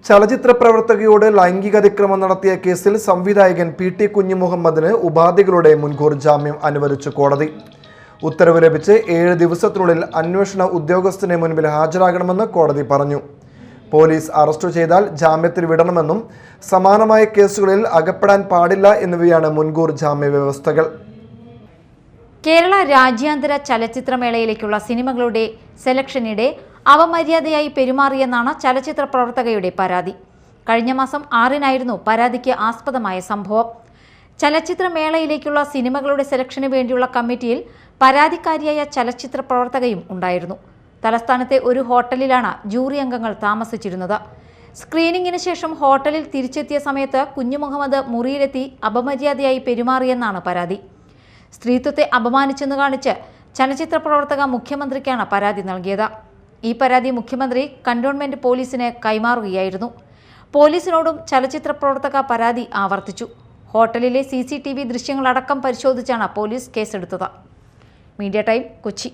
ചലച്ചിത്ര പ്രവർത്തകയോട് ലൈംഗിക അതിക്രമം നടത്തിയ കേസിൽ സംവിധായകൻ പി.ടി. കുഞ്ഞുമുഹമ്മദിന് ഉപാധികളുടെ മുൻകൂർ ജാമ്യം അനുവദിച്ചു കോടതി. ഉത്തരവ് ലഭിച്ച് 7 ദിവസത്തിനുള്ളിൽ അന്വേഷണ ഉദ്യോഗസ്ഥന് മുൻപിൽ ഹാജരാകണമെന്ന് കോടതി പറഞ്ഞു. പോലീസ് അറസ്റ്റ് ചെയ്താൽ ജാമ്യത്തിൽ വിടണമെന്നും സമാനമായ കേസുകളിൽ അകപ്പെടാൻ പാടില്ല എന്നിവയാണ് മുൻകൂർ ജാമ്യ വ്യവസ്ഥകൾ. കേരള രാജ്യാന്തര ചലച്ചിത്രമേളയിലേക്കുള്ള സിനിമകളുടെ സെലക്ഷനിടെ അവമര്യാദയായി പെരുമാറിയെന്നാണ് ചലച്ചിത്ര പ്രവർത്തകയുടെ പരാതി. കഴിഞ്ഞ മാസം 6-നായിരുന്നു പരാതിക്ക് ആസ്പദമായ സംഭവം. ചലച്ചിത്രമേളയിലേക്കുള്ള സിനിമകളുടെ സെലക്ഷന് വേണ്ടിയുള്ള കമ്മിറ്റിയിൽ പരാതിക്കാരിയായ ചലച്ചിത്ര പ്രവർത്തകയും ഉണ്ടായിരുന്നു. തലസ്ഥാനത്തെ ഒരു ഹോട്ടലിലാണ് ജൂറി അംഗങ്ങൾ താമസിച്ചിരുന്നത്. സ്ക്രീനിങ്ങിന് ശേഷം ഹോട്ടലിൽ തിരിച്ചെത്തിയ സമയത്ത് കുഞ്ഞുമുഹമ്മദ് മുറിയിലെത്തി അപമര്യാദയായി പെരുമാറിയെന്നാണ് പരാതി. സ്ത്രീത്വത്തെ അപമാനിച്ചെന്ന് കാണിച്ച് ചലച്ചിത്ര പ്രവർത്തക മുഖ്യമന്ത്രിക്കാണ് പരാതി നൽകിയത്. ഈ പരാതി മുഖ്യമന്ത്രി കന്റോൺമെന്റ് പോലീസിന് കൈമാറുകയായിരുന്നു. പോലീസിനോടും ചലച്ചിത്ര പ്രവർത്തക പരാതി ആവർത്തിച്ചു. ഹോട്ടലിലെ CCTV ദൃശ്യങ്ങളടക്കം പരിശോധിച്ചാണ് പോലീസ് കേസെടുത്തത്. Media time, Kochi.